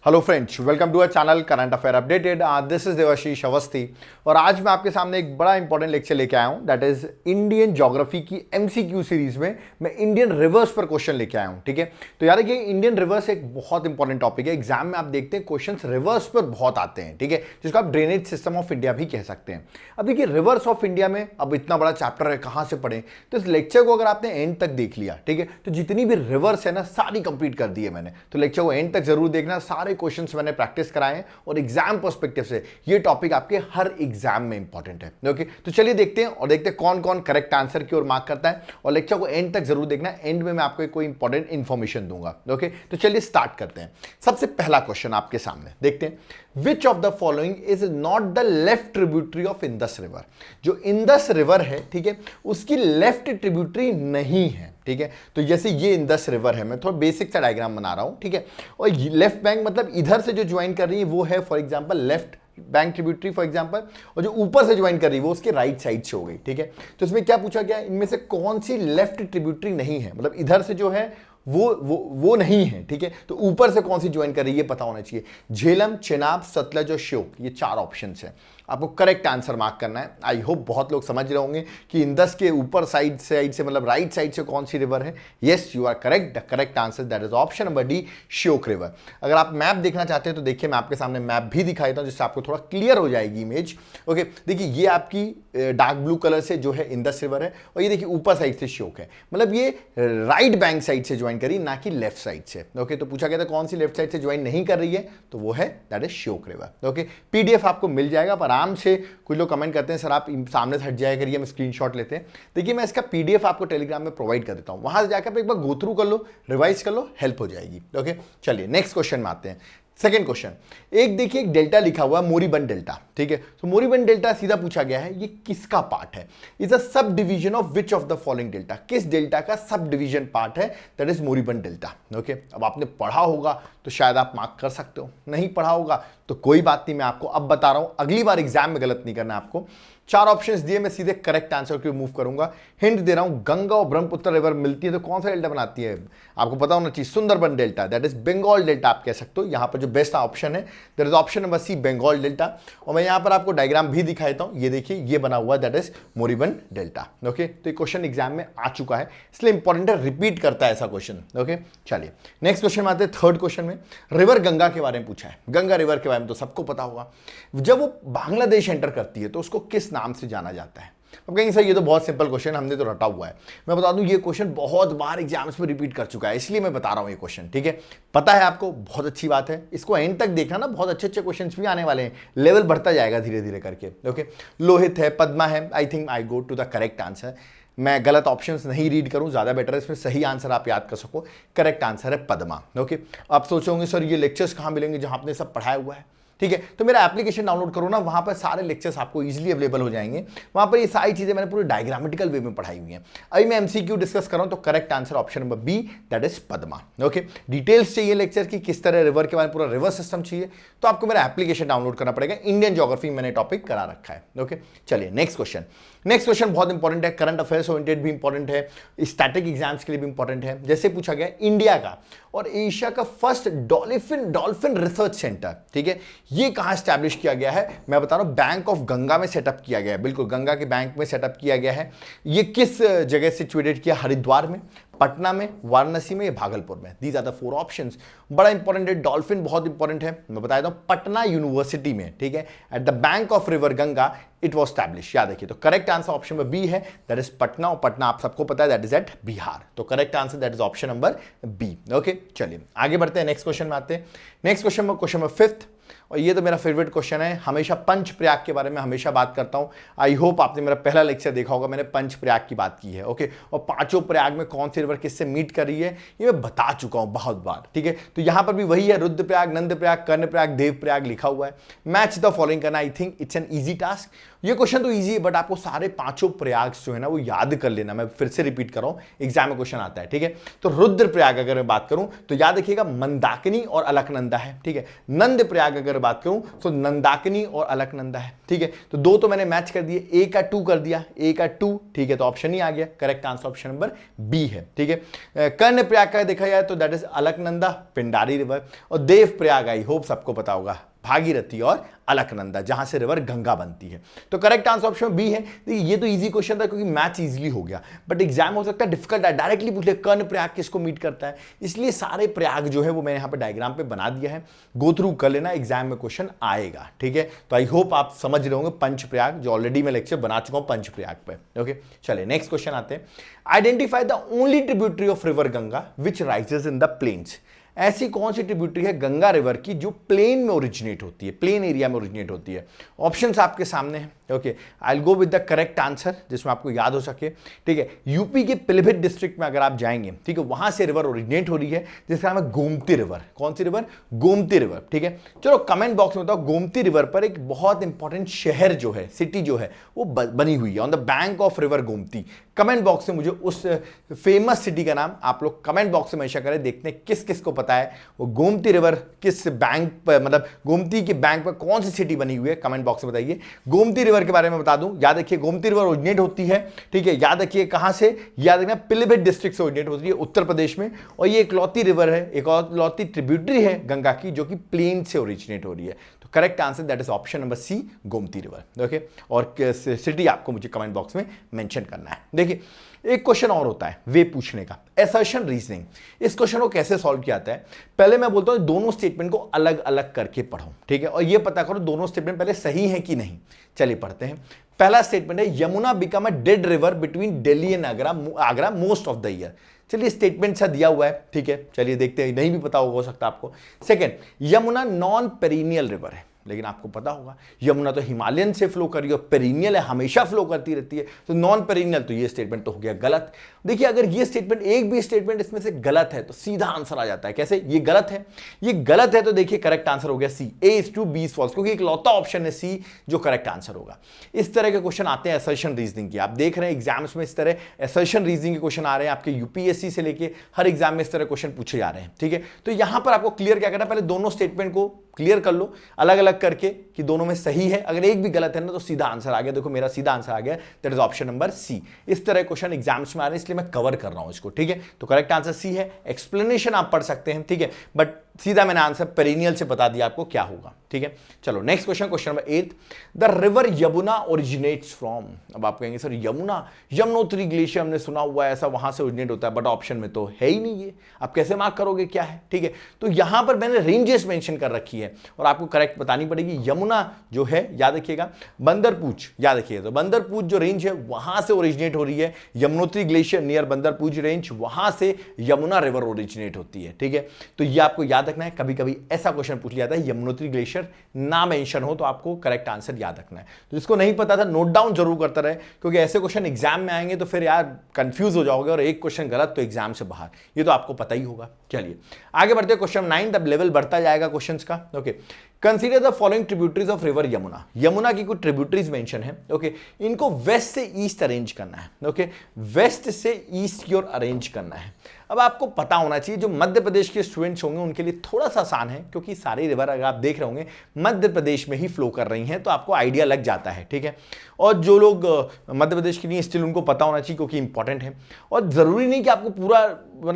Hello friends, welcome to our channel current affair updated. This is Devashish Awasthi और आज मैं आपके सामने एक बड़ा इंपॉर्टेंट लेक्चर लेके आया हूं। दैट इज इंडियन ज्योग्राफी की एमसीक्यू सीरीज में मैं इंडियन रिवर्स पर क्वेश्चन लेके आया हूं। ठीक है, तो यार देखिए, इंडियन रिवर्स एक बहुत इंपॉर्टेंट टॉपिक है। एग्जाम में आप देखते हैं क्वेश्चन रिवर्स पर बहुत आते हैं। ठीक है, जिसको आप ड्रेनेज सिस्टम ऑफ इंडिया भी कह सकते हैं। अब देखिए, रिवर्स ऑफ इंडिया में अब इतना बड़ा चैप्टर है, कहां से पढ़ें? तो इस लेक्चर को अगर आपने एंड तक देख लिया, ठीक है, तो जितनी भी रिवर्स है ना, सारी कंप्लीट कर दी है मैंने। तो लेक्चर को एंड तक जरूर देखना, सारे क्वेश्चन मैंने प्रैक्टिस कराएं और एग्जाम पर्सपेक्टिव से ये टॉपिक आपके हर एग्जाम में इंपॉर्टेंट है। ओके, तो चलिए देखते हैं और देखते हैं कौन कौन करेक्ट आंसर की ओर मार्क करता है। और लेक्चर को एंड तक जरूर देखना, एंड में मैं आपको कोई इंपॉर्टेंट इंफॉर्मेशन दूंगा। ओके, तो चलिए स्टार्ट करते हैं। सबसे पहला क्वेश्चन आपके सामने देखते हैं, विच of the following is not the left tributary of Indus river? जो इंदस रिवर है, ठीक है, उसकी लेफ्ट ट्रिब्यूटरी नहीं है। ठीक है, तो जैसे ये इंदस रिवर है, मैं थोड़ा बेसिक सा डायग्राम बना रहा हूं। ठीक है, और लेफ्ट बैंक मतलब इधर से जो ज्वाइन कर रही है वो है for example left bank tributary for example, और जो ऊपर से ज्वाइन कर रही है वो उसके राइट साइड से हो गई। ठीक है, तो इसमें क्या पूछा गया, इनमें से कौन सी लेफ्ट ट्रिब्यूटरी नहीं है, मतलब इधर से जो है वो नहीं है। ठीक है, तो ऊपर से कौन सी ज्वाइन कर रही है पता होना चाहिए। झेलम, चेनाब, सतलज और श्योक, ये चार ऑप्शन है। आपको करेक्ट आंसर मार्क करना है। आई होप बहुत लोग समझ रहे होंगे कि इंदस के ऊपर साइड से मतलब राइट साइड से कौन सी रिवर है। Yes, you are correct. The correct answer that is option number D, Shyok river. अगर आप मैप देखना चाहते हैं तो देखिए, मैं आपके सामने मैप भी दिखा देता हूं जिससे आपको थोड़ा क्लियर हो जाएगी इमेज। ओके, देखिए ये आपकी डार्क ब्लू कलर से जो है इंदस रिवर है, और ये देखिए ऊपर साइड से श्योक है, मतलब ये राइट बैंक साइड से ज्वाइन करी, ना कि लेफ्ट साइड से। ओके, तो पूछा गया था कौन सी लेफ्ट साइड से ज्वाइन नहीं कर रही है, तो वो है that is Shyok river. Okay, PDF आपको मिल जाएगा आराम से। कुछ लोग कमेंट करते हैं सर आप सामने से हट जाया करिए, हम स्क्रीनशॉट लेते हैं। देखिए, मैं इसका पीडीएफ आपको टेलीग्राम में प्रोवाइड कर देता हूं, वहां से जाकर एक बार गो थ्रू कर लो, रिवाइज कर लो, हेल्प हो जाएगी। ओके, चलिए नेक्स्ट क्वेश्चन में आते हैं। सेकेंड क्वेश्चन, एक देखिए एक डेल्टा लिखा हुआ है, मोरीबंद डेल्टा। ठीक है, तो मोरीबंद डेल्टा सीधा पूछा गया है, ये किसका पार्ट है? Is a sub division of which of the following delta? किस डेल्टा का सब डिवीजन पार्ट है? That is moribund delta. Okay, अब आपने पढ़ा होगा तो शायद आप मार्क कर सकते हो, नहीं पढ़ा होगा तो कोई बात नहीं, मैं आपको अब बता रहा हूं, अगली बार एग्जाम में गलत नहीं करना आपको। चार ऑप्शंस दिए, मैं सीधे करेक्ट आंसर की मूव करूंगा। हिंट दे रहा हूं, गंगा और ब्रह्मपुत्र रिवर मिलती है तो कौन सा डेल्टा बनाती है? आपको पता होना चाहिए, Sundarban delta, that is Bengal delta आप कह सकते हो। यहां पर जो बेस्ट ऑप्शन है that is option number C, Bengal delta. और मैं यहां पर आपको डायग्राम भी दिखा देता हूं, ये देखिए ये बना हुआ that is moribund delta. Okay, तो ये क्वेश्चन एग्जाम में आ चुका है, इसलिए इंपॉर्टेंट है, रिपीट करता है ऐसा क्वेश्चन। ओके, चलिए नेक्स्ट क्वेश्चन में आते हैं। थर्ड क्वेश्चन में रिवर गंगा के बारे में पूछा है। गंगा रिवर के बारे में तो सबको पता होगा, जब वो बांग्लादेश एंटर करती है तो उसको किस नाम से जाना जाता है? अब कहेंगे सर ये तो बहुत सिंपल क्वेश्चन, हमने तो रटा हुआ है। मैं बता दूं, ये क्वेश्चन बहुत बार एग्जाम्स में रिपीट कर चुका है, इसलिए मैं बता रहा हूं ये क्वेश्चन। ठीक है, पता है आपको, बहुत अच्छी बात है, इसको एंड तक देखना ना, बहुत अच्छे अच्छे क्वेश्चंस भी आने वाले हैं, लेवल बढ़ता जाएगा धीरे धीरे करके। ओके, लोहित है, पद्मा है, I think I go to the correct answer. मैं गलत ऑप्शंस नहीं रीड करूं, ज्यादा बेटर है, इसमें सही आंसर आप याद कर सको। करेक्ट आंसर है पद्मा। ओके, आप सोचोगे सर ये लेक्चर्स कहां मिलेंगे जहां आपने सब पढ़ाया हुआ है? ठीक है, तो मेरा एप्लीकेशन डाउनलोड करो ना, वहां पर सारे लेक्चर्स आपको इजीली अवेलेबल हो जाएंगे। वहां पर ये सारी चीजें मैंने पूरी डायग्रामेटिकल वे में पढ़ाई हुई हैं। अभी मैं एमसीक्यू डिस्कस कर रहा हूं, तो correct answer option number B, that is Padma. Okay, details चाहिए लेक्चर की, किस तरह रिवर के बारे में पूरा रिवर सिस्टम चाहिए, तो आपको मेरा एप्लीकेशन डाउनलोड करना पड़ेगा। इंडियन ज्योग्राफी मैंने टॉपिक करा रखा है। ओके, चलिए नेक्स्ट क्वेश्चन। नेक्स्ट क्वेश्चन बहुत इंपॉर्टेंट है, करंट अफेयर्स ओरिएंटेड भी इंपॉर्टेंट है, स्टैटिक एग्जाम्स के लिए भी इंपॉर्टेंट है। जैसे पूछा गया इंडिया का और एशिया का फर्स्ट डॉल्फिन रिसर्च सेंटर, ठीक है, ये कहां एस्टैब्लिश किया गया है? मैं बता रहा हूं, बैंक ऑफ गंगा में सेटअप किया गया है। बिल्कुल गंगा के बैंक में सेटअप किया गया है। ये किस जगह सिचुएटेड किया? हरिद्वार में, पटना में, वाराणसी में या भागलपुर में? These are the four options. बड़ा इंपॉर्टेंट है, डॉल्फिन बहुत इंपॉर्टेंट है, मैं बता देता हूं, पटना यूनिवर्सिटी में। ठीक है, at the bank of river Ganga it was stablish. याद रखिए, तो correct answer option number B है, दैट इज पटना, और पटना आप सबको पता है दैट इज एट बिहार। तो correct answer that is option number B. Okay, चलिए आगे बढ़ते हैं, नेक्स्ट क्वेश्चन में आते हैं। नेक्स्ट क्वेश्चन में क्वेश्चन नंबर फिफ्थ, और ये तो मेरा फेवरेट क्वेश्चन है, हमेशा पंच प्रयाग के बारे में हमेशा बात करता हूं। आई होप आपने मेरा पहला लेक्चर देखा होगा, मैंने पंच प्रयाग की बात की है। ओके, और पांचों प्रयाग में कौन सी रिवर किससे मीट कर रही है ये मैं बता चुका हूं बहुत बार। ठीक है, तो यहां पर भी वही है, रुद्रप्रयाग, नंदप्रयाग, कर्णप्रयाग, देवप्रयाग लिखा हुआ है। मैच द फॉलोइंग करना, I think it's an easy task. ये क्वेश्चन तो इजी है, बट आपको सारे पांचों प्रयाग जो है ना वो याद कर लेना। मैं फिर से रिपीट कर रहा हूं, एग्जाम में क्वेश्चन आता है। ठीक है, तो रुद्रप्रयाग अगर मैं बात करूं तो याद रखिएगा, मंदाकिनी और अलकनंदा है। ठीक है, नंद प्रयाग अगर बात करूं तो नंदाकिनी और अलकनंदा है, ठीक है। तो दो तो मैंने मैच कर दिए, ए का 2 कर दिया, ए का 2, ठीक है। तो ऑप्शन ही आ गया, correct answer option number B है, ठीक है। कर्णप्रयाग का देखा जाए तो that is Alaknanda, Pindari river, और देव प्रयाग, आई होप सबको पता होगा, भागीरथी और अलकनंदा, जहां से रिवर गंगा बनती है। तो करेक्ट आंसर ऑप्शन बी है। देखिए ये तो इजी क्वेश्चन था क्योंकि मैच इजीली हो गया, बट एग्जाम हो सकता है डिफिकल्ट है, डायरेक्टली पूछ ले कर्ण प्रयाग किसको मीट करता है, इसलिए सारे प्रयाग जो है वो मैंने यहां पे डायग्राम पे बना दिया है, गो थ्रू कर लेना, एग्जाम में क्वेश्चन आएगा, ठीक है। तो आई होप आप समझ रहे होंगे पंच प्रयाग, जो ऑलरेडी मैं लेक्चर बना चुका हूं पंच प्रयाग पे, ओके। चलिए नेक्स्ट क्वेश्चन आते हैं। Identify the only tributary of river Ganga which rises in the plains. ऐसी कौन सी ट्रिब्यूटरी है गंगा रिवर की जो प्लेन में ओरिजिनेट होती है, प्लेन एरिया में ओरिजिनेट होती है। ऑप्शंस आपके सामने हैं, okay. I will go with the correct answer जिसमें आपको याद हो सके, ठीक है। यूपी के पीलीभीत डिस्ट्रिक्ट में अगर आप जाएंगे, ठीक है, वहां से रिवर ओरिजिनेट हो रही है जिसका नाम है गोमती रिवर। कौन सी रिवर? गोमती रिवर, ठीक है। चलो कमेंट बॉक्स में बताओ, गोमती रिवर पर एक बहुत इंपॉर्टेंट शहर जो है, सिटी जो है वो बनी हुई है on the bank of river Gomti. Comment box में मुझे उस फेमस सिटी का नाम आप लोग कमेंट बॉक्स में मेंशन करें, देखते हैं किस किस को पता है वो गोमती रिवर किस बैंक पर, मतलब गोमती के बैंक पर कौन सी सिटी बनी हुई है, कमेंट बॉक्स में बताइए। गोमती रिवर के बारे में बता दूं, याद रखिए गोमती रिवर ओरिजिनेट होती है, ठीक है, याद रखिए कहां से, याद रखना पीलीभीत डिस्ट्रिक्ट से ओरिजिनेट होती है उत्तर प्रदेश में, और ये एक लौती रिवर है, एक और लौती ट्रिब्यूटरी है गंगा की जो कि प्लेन से ओरिजिनेट हो रही है। तो correct answer that is option number C, Gomti river, okay. और सिटी आपको मुझे कमेंट बॉक्स में मेंशन करना है। देखिए एक क्वेश्चन और होता है वे पूछने का, असर्शन रीजनिंग। इस क्वेश्चन को कैसे सॉल्व किया जाता है, पहले मैं बोलता हूं दोनों स्टेटमेंट को अलग अलग करके पढ़ो, ठीक है, और ये पता करो दोनों स्टेटमेंट पहले सही है कि नहीं। चलिए पढ़ते हैं। पहला स्टेटमेंट है Yamuna become a dead river between Delhi and Agra most of the year. चलिए स्टेटमेंट सा दिया हुआ है, ठीक है, चलिए देखते हैं, नहीं भी पता हो सकता आपको। Second, Yamuna non perennial river है, लेकिन आपको पता होगा यमुना तो हिमालयन से फ्लो कर रही है, पेरिनियल है, हमेशा फ्लो करती रहती है, तो नॉन पेरिनियल, तो ये स्टेटमेंट तो हो गया गलत। देखिए अगर ये स्टेटमेंट, एक भी स्टेटमेंट इसमें से गलत है तो सीधा आंसर आ जाता है। कैसे? ये गलत है, ये गलत है, तो देखिए करेक्ट आंसर हो गया C, A is true B is false, क्योंकि एक लौता ऑप्शन है सी जो करेक्ट आंसर होगा। इस तरह के क्वेश्चन आते हैं असर्शन रीजनिंग की, आप देख रहे हैं एग्जाम्स में इस तरह असर्शन रीजनिंग के क्वेश्चन आ रहे हैं, आपके यूपीएससी से लेके हर एग्जाम में इस तरह क्वेश्चन पूछे जा रहे हैं, ठीक है। तो यहां पर आपको क्लियर क्या करना है, पहले दोनों स्टेटमेंट को क्लियर कर लो अलग अलग करके कि दोनों में सही है, अगर एक भी गलत है ना तो सीधा आंसर आ गया। देखो मेरा सीधा आंसर आ गया, that is option number C. इस तरह क्वेश्चन एग्जाम्स में आ रहे हैं इसलिए मैं कवर कर रहा हूं इसको, ठीक है। तो करेक्ट आंसर सी है, एक्सप्लेनेशन आप पढ़ सकते हैं, ठीक है, बट सीधा मैंने आंसर पेरिनियल से बता दिया आपको क्या होगा, ठीक है। चलो next question, question number 8, the river Yamuna originates from. अब आप कहेंगे सर यमुना, यमुनोत्री ग्लेशियर हमने सुना हुआ है, ऐसा वहां से ओरिजिनेट होता है, बट ऑप्शन में तो है ही नहीं, ये आप कैसे मार्क करोगे क्या है, ठीक है। तो यहां पर मैंने रेंजेस मेंशन कर रखी है और आपको करेक्ट बतानी पड़ेगी। यमुना जो है याद रखिएगा बंदरपूछ, याद रखिएगा, तो बंदरपूछ जो रेंज है वहां से ओरिजिनेट हो रही है, Yamunotri glacier near Bandarpunch range, वहां से यमुना रिवर ओरिजिनेट होती है, ठीक है। तो ये आपको याद रखना है, कभी कभी ऐसा क्वेश्चन पूछ लिया जाता है यमुनोत्री ग्लेशियर ना मेंशन हो तो आपको करेक्ट आंसर याद रखना है। तो जिसको नहीं पता था नोट डाउन जरूर करता रहे, क्योंकि ऐसे क्वेश्चन एग्जाम में आएंगे तो फिर यार कंफ्यूज हो जाओगे और एक क्वेश्चन गलत तो एग्जाम से बाहर, ये तो आपको पता ही होगा। चलिए आगे बढ़ते हैं, क्वेश्चन 9, तब लेवल बढ़ता जाएगा क्वेश्चंस का, okay. Consider the following tributaries of river Yamuna. Yamuna की कुछ ट्रिब्यूटरीज मेंशन है, ओके, इनको वेस्ट से ईस्ट अरेंज करना है, ओके, वेस्ट से ईस्ट की ओर अरेंज करना है। अब आपको पता होना चाहिए, जो मध्य प्रदेश के स्टूडेंट्स होंगे उनके लिए थोड़ा सा आसान है, क्योंकि सारी रिवर अगर आप देख रहे होंगे मध्य प्रदेश में ही फ्लो कर रही हैं, तो आपको आइडिया लग जाता है, ठीक है। और जो लोग मध्य प्रदेश के लिए स्टिल उनको पता होना चाहिए क्योंकि इंपॉर्टेंट है, और जरूरी नहीं कि आपको पूरा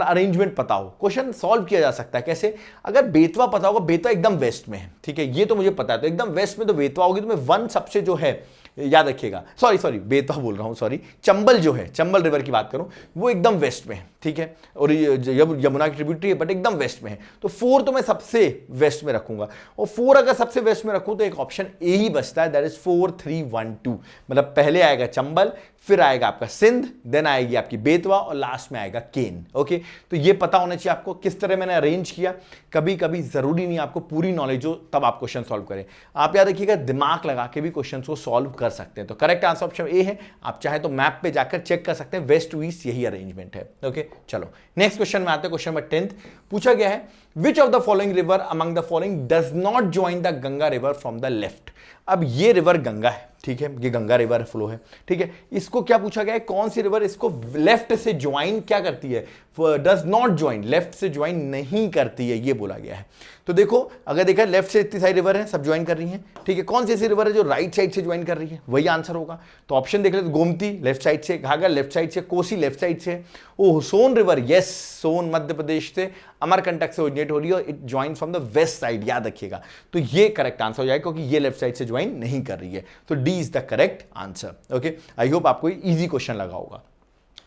अरेंजमेंट पता हो, क्वेश्चन सॉल्व किया जा सकता है। कैसे? अगर बेतवा पता होगा, बेतवा एकदम वेस्ट में है, ठीक है, ये तो मुझे पता है, तो एकदम वेस्ट में तो बेतवा होगी, तो मैं वन सबसे जो है याद रखिएगा, सॉरी बेतवा बोल रहा हूं, सॉरी चंबल जो है, चंबल रिवर की बात करूं, वो एकदम वेस्ट में है, ठीक है, और यमुना की ट्रिब्यूटरी है बट एकदम वेस्ट में है, तो 4 तो मैं सबसे वेस्ट में रखूंगा, और 4 अगर सबसे वेस्ट में रखूं तो एक ऑप्शन ए ही बचता है, दैट इज 4, 3, 1, 2, मतलब पहले आएगा चंबल, फिर आएगा आपका सिंध, देन आएगी आपकी बेतवा और लास्ट में आएगा केन, ओके। तो ये पता होना चाहिए आपको किस तरह मैंने अरेंज किया। कभी कभी जरूरी नहीं आपको पूरी नॉलेज हो तब आप क्वेश्चन सॉल्व करें, आप याद रखिएगा दिमाग लगा के भी क्वेश्चन को सॉल्व कर सकते हैं। तो करेक्ट आंसर ऑप्शन ए है, आप चाहे तो मैप पे जाकर चेक कर सकते हैं, वेस्ट टू ईस्ट यही अरेंजमेंट है, ओके। चलो नेक्स्ट क्वेश्चन में आते हैं, क्वेश्चन नंबर 10 पूछा गया है, which of the following river among the following does not join the Ganga river from the left. अब ये रिवर गंगा है, ठीक है, ये गंगा रिवर फ्लो है, ठीक है, इसको क्या पूछा गया है, कौन सी रिवर इसको लेफ्ट से ज्वाइन क्या करती है, डज नॉट ज्वाइन, लेफ्ट से ज्वाइन नहीं करती है, ये बोला गया है। तो देखो अगर देखा लेफ्ट से इतनी सारी रिवर है, सब ज्वाइन कर रही हैं, ठीक है। कौन सी ऐसी रिवर है जो राइट साइड से ज्वाइन कर रही है, वही आंसर होगा। तो ऑप्शन देख ले तो गोमती लेफ्ट साइड से, घाघर लेफ्ट साइड से, कोसी लेफ्ट साइड से, ओह सोन रिवर, यस सोन मध्य प्रदेश से अमरकंटक से ओरिजिनेट हो रही है, it join from the west side, याद रखिएगा। तो ये करेक्ट आंसर हो जाएगा क्योंकि ये लेफ्ट साइड से ज्वाइन नहीं कर रही है। तो D is the correct answer. Okay, I hope आपको इजी क्वेश्चन लगा होगा।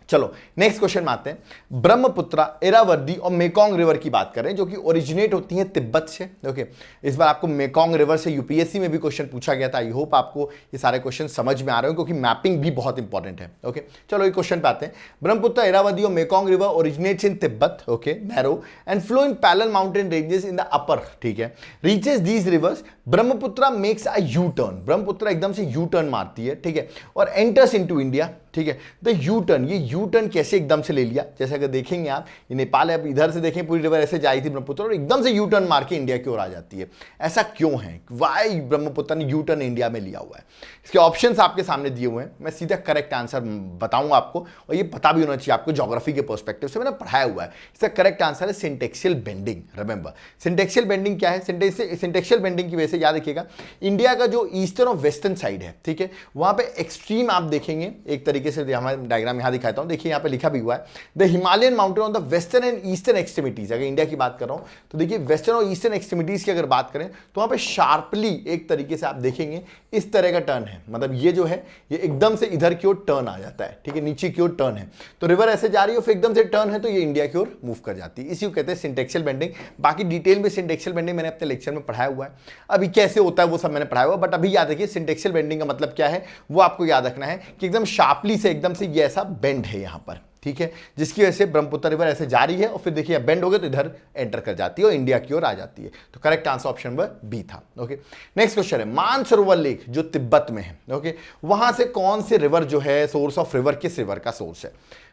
चलो नेक्स्ट क्वेश्चन में आते हैं। ब्रह्मपुत्रा, इरावदी और मेकोंग रिवर की बात करें जो कि ओरिजिनेट होती है तिब्बत से। ओके, इस बार आपको मेकोंग रिवर से यूपीएससी में भी क्वेश्चन पूछा गया था। आई होप आपको ये सारे क्वेश्चन समझ में आ रहे हो क्योंकि मैपिंग भी बहुत इंपॉर्टेंट है। ओके, चलो ये क्वेश्चन पे आते हैं। ब्रह्मपुत्रा, इरावदी और Mekong river originates in Tibet, okay, narrow and flow in parallel mountain ranges in the upper, ठीक है, reaches these rivers. Brahmaputra makes a U turn, Brahmaputra एकदम से यू टर्न मारती है, ठीक है, और एंटर्स इनटू इंडिया, ठीक है। द यू टर्न, ये यू टर्न कैसे एकदम से ले लिया, जैसे अगर देखेंगे आप, ये नेपाल है, अब इधर से देखें पूरी रिवर ऐसे जाई थी ब्रह्मपुत्र और एकदम से यू टर्न मार के इंडिया की ओर आ जाती है। ऐसा क्यों है, वाई ब्रह्मपुत्र ने यू टर्न इंडिया में लिया हुआ है? इसके ऑप्शंस आपके सामने दिए हुए हैं, मैं सीधा करेक्ट आंसर बताऊंगा आपको, और ये पता भी होना चाहिए आपको ज्योग्राफी के पर्सपेक्टिव से, मैंने पढ़ाया हुआ है। इसका करेक्ट आंसर है सिंटेक्शियल बेंडिंग। रिमेंबर सिंटेक्शियल बेंडिंग क्या है? सिंटेक्शियल बेंडिंग की वजह से याद रखिएगा, इंडिया का जो ईस्टर्न और वेस्टर्न साइड है, ठीक है, वहां पे एक्सट्रीम आप देखेंगे एक तरीके से, हमारे डायग्राम यहां दिखाता हूं, देखिए यहां पे लिखा भी हुआ है the Himalayan mountain on the western and eastern extremities. अगर इंडिया की बात कर रहा हूं तो देखिए वेस्टर्न और ईस्टर्न एक्सट्रीमिटीज की अगर बात करें तो वहां पे शार्पली एक तरीके से आप देखेंगे इस तरह का टर्न है, मतलब ये जो है ये एकदम से इधर की ओर टर्न आ जाता है, ठीक है, नीचे की ओर टर्न है, तो रिवर ऐसे जा रही है फिर एकदम से टर्न है तो ये इंडिया की ओर मूव कर जाती है, इसी को कहते हैं सिंटेक्शियल बेंडिंग। बाकी डिटेल में सिंटेक्शियल बेंडिंग मैंने अपने लेक्चर में पढ़ाया हुआ है, अभी कैसे होता है वो सब मैंने पढ़ाया हुआ, बट अभी याद रखिए सिंटेक्शियल बेंडिंग का मतलब क्या है वो आपको याद रखना है कि एकदम शार्पली से एकदम से ये ऐसा बेंड है यहां पर, ठीक है, जिसकी वजह से ब्रह्मपुत्र रिवर ऐसे जा रही है और फिर देखिए बेंड हो गया तो इधर एंटर कर जाती है और इंडिया की ओर आ जाती है। तो correct answer option number B था। ओके, नेक्स्ट क्वेश्चन है मानसरोवर लेक जो तिब्बत में है, ओके, वहां से कौन से रिवर जो है सोर्स ऑफ रिवर, किस रिवर का सोर्स है?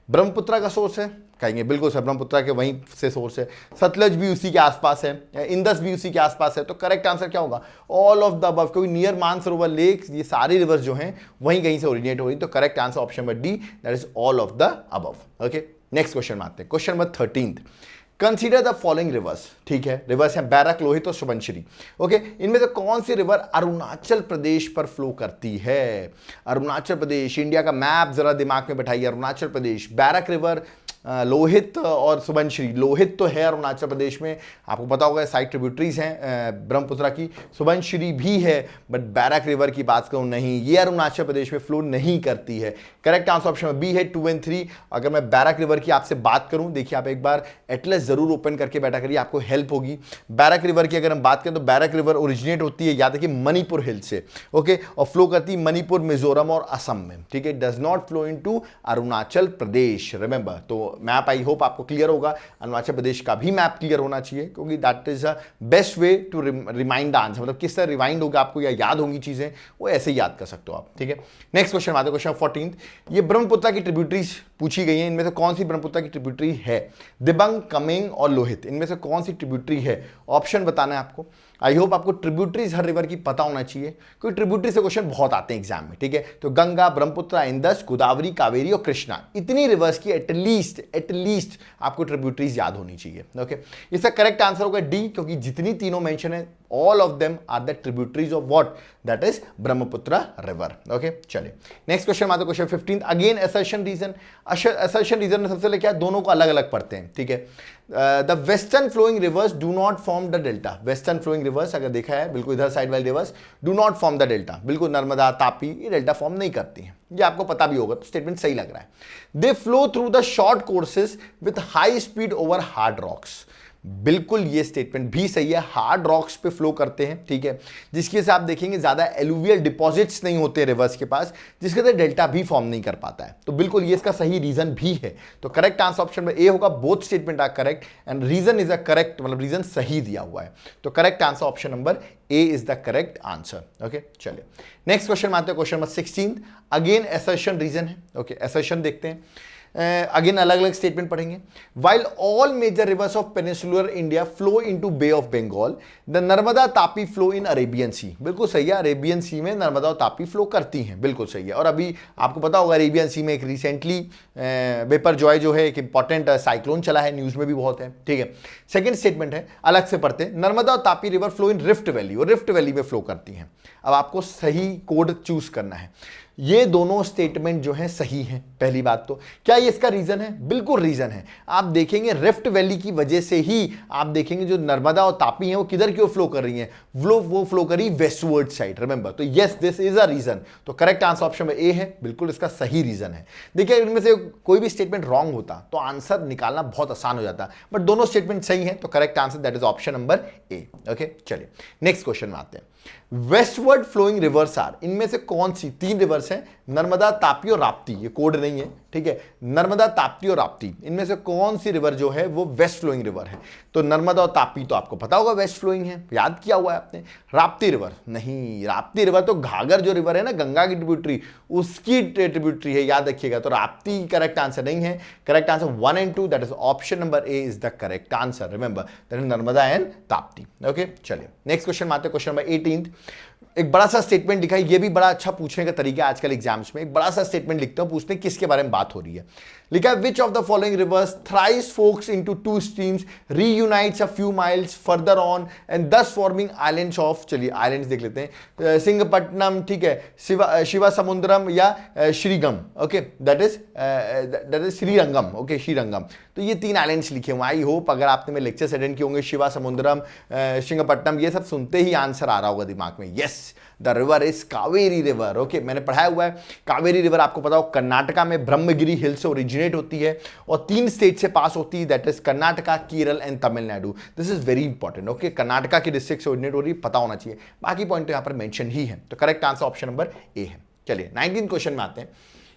ब्रह्मपुत्रा का सोर्स है, कहेंगे बिल्कुल सर ब्रह्मपुत्रा के वहीं से सोर्स है, सतलज भी उसी के आसपास है, इंदस भी उसी के आसपास है, तो करेक्ट आंसर क्या होगा? ऑल ऑफ द अबव, क्योंकि नियर मानसरोवर लेक ये सारी रिवर्स जो हैं वहीं कहीं से ओरिजिनेट हो रही, तो correct answer option number D, that is all of the above. Okay, next question में आते हैं, question number 13। Consider the following reverse, ठीक है, रिवर्स है बैरक, लोहित और सुबनश्री। ओके, इनमें से कौन सी रिवर अरुणाचल प्रदेश पर फ्लो करती है? अरुणाचल प्रदेश, इंडिया का मैप जरा दिमाग में बैठाइए, अरुणाचल प्रदेश, बैरक रिवर, लोहित और सुबनश्री। लोहित तो है अरुणाचल प्रदेश में, आपको पता होगा साइड ट्रिब्यूटरीज हैं ब्रह्मपुत्रा की, सुबनश्री भी है, बट बैरक रिवर की बात करूं नहीं, ये अरुणाचल प्रदेश में फ्लो नहीं करती है। करेक्ट आंसर ऑप्शन बी है 2 और 3। अगर मैं बैरक रिवर की आपसे बात करूं, देखिए आप एक बार एटलस जरूर ओपन करके बैठा करिए, आपको हेल्प होगी। बैरक रिवर की अगर हम बात करें तो बैरक रिवर ओरिजिनेट होती है याद रखिए मणिपुर हिल से, ओके, और फ्लो करती है मणिपुर, मिजोरम और असम में, ठीक है, does not flow into Arunachal Pradesh. Remember, तो मैप आई होप आपको क्लियर होगा, अरुणाचल प्रदेश का भी मैप क्लियर होना चाहिए क्योंकि that is a best way to remind answer, मतलब किस तरह रिवाइंड होगा आपको या याद होंगी चीजें, वो ऐसे ही याद कर सकते हो आप, ठीक है। नेक्स्ट क्वेश्चन आते हैं, क्वेश्चन 14। ये ब्रह्मपुत्रा की ट्रिब्यूटरीज पूछी गई है, इनमें से कौन सी ब्रह्मपुत्रा की ट्रिब्यूटरी है? दिबांग, कमेंग और लोहित, इनमें से कौन सी ट्रिब्यूटरी है? ऑप्शन बताना है आपको। आई होप आपको ट्रिब्यूटरीज हर रिवर की पता होना चाहिए क्योंकि ट्रिब्यूटरी से क्वेश्चन बहुत आते हैं एग्जाम में, ठीक है। तो गंगा, ब्रह्मपुत्रा, इंदस, गोदावरी, कावेरी और कृष्णा, इतनी रिवर्स की एटलीस्ट आपको ट्रिब्यूटरीज याद होनी चाहिए। ओके, इसका करेक्ट आंसर होगा डी, क्योंकि जितनी तीनों मेंशन है all of them are the tributaries of what? That is Brahmaputra river. Okay, चलिए नेक्स्ट क्वेश्चन आते हैं, question 15। Again assertion reason, assertion reason में सबसे पहले क्या, दोनों को अलग अलग पढ़ते हैं, ठीक है। The western flowing rivers do not form the delta, western flowing rivers अगर देखा है बिल्कुल इधर साइड वाले rivers do not form the delta, बिल्कुल नर्मदा, तापी ये डेल्टा फॉर्म नहीं करती हैं, ये आपको पता भी होगा, तो स्टेटमेंट सही लग रहा है। They flow through the short courses with high speed over hard rocks, बिल्कुल ये स्टेटमेंट भी सही है, हार्ड रॉक्स पे फ्लो करते हैं, ठीक है, जिसकी वजह से आप देखेंगे ज्यादा एलुवियल डिपॉजिट्स नहीं होते रिवर्स के पास, जिसके वजह से डेल्टा भी फॉर्म नहीं कर पाता है, तो बिल्कुल ये इसका सही रीजन भी है। तो करेक्ट आंसर ऑप्शन में ए होगा, both statement are correct and reason is a correct, मतलब रीजन सही दिया हुआ है, तो correct answer option number A is the correct answer. Okay, चलिए नेक्स्ट क्वेश्चन में आते हैं, question number 16। Again assertion reason है, ओके, असर्शन देखते हैं। अगेन अलग अलग स्टेटमेंट पढ़ेंगे। While all major rivers of peninsular India flow into bay of Bengal, the Narmada Tapi flow in Arabian सी। बिल्कुल सही है, अरेबियन सी में नर्मदा और तापी फ्लो करती हैं, बिल्कुल सही है। और अभी आपको पता होगा अरेबियन सी में एक रिसेंटली बेपर जॉय जो है एक इंपॉर्टेंट साइक्लोन चला है, न्यूज में भी बहुत है, ठीक है। सेकंड स्टेटमेंट है, अलग से पढ़ते हैं, नर्मदा और Tapi river flow in rift valley, और रिफ्ट वैली में फ्लो करती हैं। अब आपको सही कोड चूज करना है। ये दोनों स्टेटमेंट जो हैं सही हैं। पहली बात तो क्या ये इसका रीजन है? बिल्कुल रीजन है। आप देखेंगे रिफ्ट वैली की वजह से ही आप देखेंगे जो नर्मदा और तापी हैं वो किधर क्यों फ्लो कर रही हैं, वो फ्लो करी वेस्टवर्ड साइड, रिमेंबर। तो yes, this is a reason. तो करेक्ट आंसर ऑप्शन में ए है, बिल्कुल इसका सही रीजन है। देखिए इनमें से कोई भी स्टेटमेंट रॉन्ग होता तो आंसर निकालना बहुत आसान हो जाता, बट दोनों स्टेटमेंट सही हैं, तो correct answer that is option number A. Okay, चलिए नेक्स्ट क्वेश्चन में आते हैं। वेस्टवर्ड फ्लोइंग रिवर्स आर, इनमें से कौन सी तीन रिवर्स हैं, नर्मदा, तापी और राप्ती, ये कोड नहीं है, ठीक है। नर्मदा, ताप्ती और राप्ती, इनमें से कौन सी रिवर जो है वो वेस्ट फ्लोइंग रिवर है? तो नर्मदा और तापी तो आपको पता होगा वेस्ट फ्लोइंग है, याद किया हुआ है आपने। राप्ती रिवर नहीं, राप्ती रिवर तो घाघर जो रिवर है ना, गंगा की ट्रिब्यूटरी, उसकी ट्रिब्यूटरी है, याद रखिएगा। तो राप्ती करेक्ट आंसर नहीं है। Correct answer 1 and 2, that is option number A is the correct answer, remember that is Narmada and Tapti. Okay, चलिए नेक्स्ट क्वेश्चन में आते हैं, क्वेश्चन नंबर 18। एक बड़ा सा स्टेटमेंट लिखा है, ये भी बड़ा अच्छा पूछने का तरीका है आजकल एग्जाम्स में। एक बड़ा सा स्टेटमेंट लिखते हो, पूछते हैं किसके बारे में बात हो रही है। लिखा है which of the following rivers thrice forks into two streams reunites a few miles further on and thus forming islands of, चलिए आइलैंड्स देख लेते हैं, सिंगपट्टनम, ठीक है, शिवा समुद्रम या श्रीगम, okay that is Srirangam, okay Srirangam. तो ये तीन आइलैंड्स लिखे हुए। आई होप अगर आपने मेरे लेक्चर्स अटेंड किए होंगे, शिवा समुद्रम, श्रीरंगपट्टनम, ये सब सुनते ही आंसर आ रहा होगा दिमाग में। Yes, the river is Kaveri river. Okay, मैंने पढ़ाया हुआ है कावेरी रिवर, आपको पता हो कर्नाटका में ब्रह्मगिरी हिल से ओरिजिनेट होती है और 3 स्टेट से पास होती है, that is Karnataka, Kerala and Tamil Nadu. This is very important. Okay, Karnataka के डिस्ट्रिक्ट से ओरिजिनेट हो रही है, पता होना चाहिए। बाकी पॉइंट तो यहां पर मेंशन ही है, तो करेक्ट आंसर ऑप्शन नंबर ए है। चलिए 19 क्वेश्चन में आते हैं।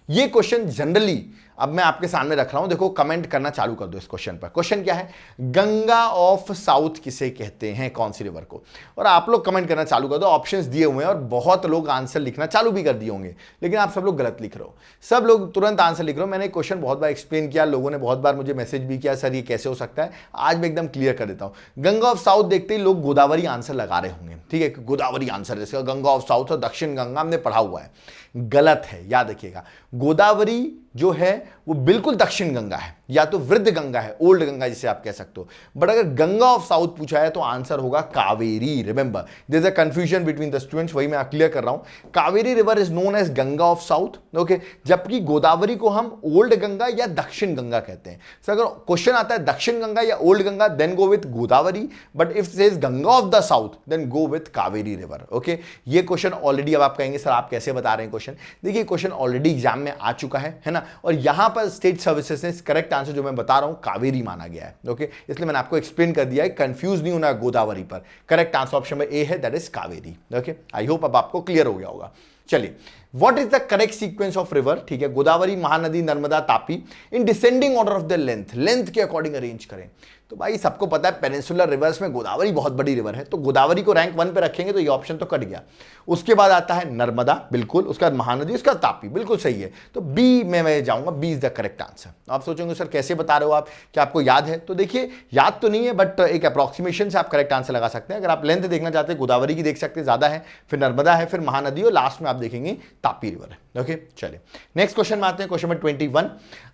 ये क्वेश्चन जनरली अब मैं आपके सामने रख रहा हूं, देखो कमेंट करना चालू कर दो इस क्वेश्चन पर। क्वेश्चन क्या है, गंगा ऑफ साउथ किसे कहते हैं, कौन सी रिवर को? और आप लोग कमेंट करना चालू कर दो, ऑप्शंस दिए हुए हैं और बहुत लोग आंसर लिखना चालू भी कर दिए होंगे, लेकिन आप सब लोग गलत लिख रहे हो, सब लोग तुरंत आंसर लिख रहे हो। मैंने क्वेश्चन बहुत बार एक्सप्लेन किया, लोगों ने बहुत बार मुझे मैसेज भी किया, सर ये कैसे हो सकता है। आज मैं एकदम क्लियर कर देता हूं। गंगा ऑफ साउथ देखते ही लोग गोदावरी आंसर लगा रहे होंगे, ठीक है, गोदावरी आंसर, जैसे गंगा ऑफ साउथ और दक्षिण गंगा हमने पढ़ा हुआ है, गलत है, याद रखिएगा। गोदावरी जो है वो बिल्कुल दक्षिण गंगा है, या तो वृद्ध गंगा है, ओल्ड गंगा जिसे आप कह सकते हो। बट अगर गंगा ऑफ साउथ पूछा है तो आंसर होगा Kaveri. Remember there is a confusion between the students, वही मैं क्लियर कर रहा हूं। Kaveri river is known as Ganga of south, okay, जबकि गोदावरी को हम ओल्ड गंगा या दक्षिण गंगा कहते हैं। सो अगर क्वेश्चन आता है दक्षिण गंगा या old Ganga, then go with Godavari, but if says Ganga of the south then go with Kaveri river. Okay, ये क्वेश्चन ऑलरेडी, अब आप कहेंगे सर आप कैसे बता रहे हैं क्वेश्चन, देखिए क्वेश्चन ऑलरेडी एग्जाम में आ चुका है ना, और यहां पर स्टेट सर्विसेज ने करेक्ट आंसर जो मैं बता रहा हूं कावेरी माना गया है। ओके, इसलिए मैंने आपको एक्सप्लेन कर दिया है, कंफ्यूज नहीं होना गोदावरी पर। करेक्ट आंसर ऑप्शन में ए है, that is Kaveri. Okay, I hope अब आपको क्लियर हो गया होगा। चलिए, what is the correct sequence of river, ठीक है, Godavari, Mahanadi, Narmada, Tapi, in descending order of the length के अकॉर्डिंग अरेंज करें। तो भाई सबको पता है पेनिनसुलर रिवर्स में गोदावरी बहुत बड़ी रिवर है, तो गोदावरी को रैंक 1 पे रखेंगे तो ये ऑप्शन तो कट गया। उसके बाद आता है नर्मदा, बिल्कुल, उसके बाद महानदी, उसका तापी, बिल्कुल सही है। तो बी में मैं जाऊंगा, B is the correct answer. आप सोचेंगे सर कैसे बता रहे हो आप, क्या आपको याद है? तो देखिए याद तो नहीं है, बट एक अप्रॉक्सीमेशन से आप करेक्ट आंसर लगा सकते हैं। अगर आप लेंथ देखना चाहते हैं, गोदावरी की देख सकते हैं ज्यादा है, फिर नर्मदा है, फिर महानदी और लास्ट में आप देखेंगे तापी रिवर है। ओके, चलिए नेक्स्ट क्वेश्चन में आते हैं, क्वेश्चन नंबर 21।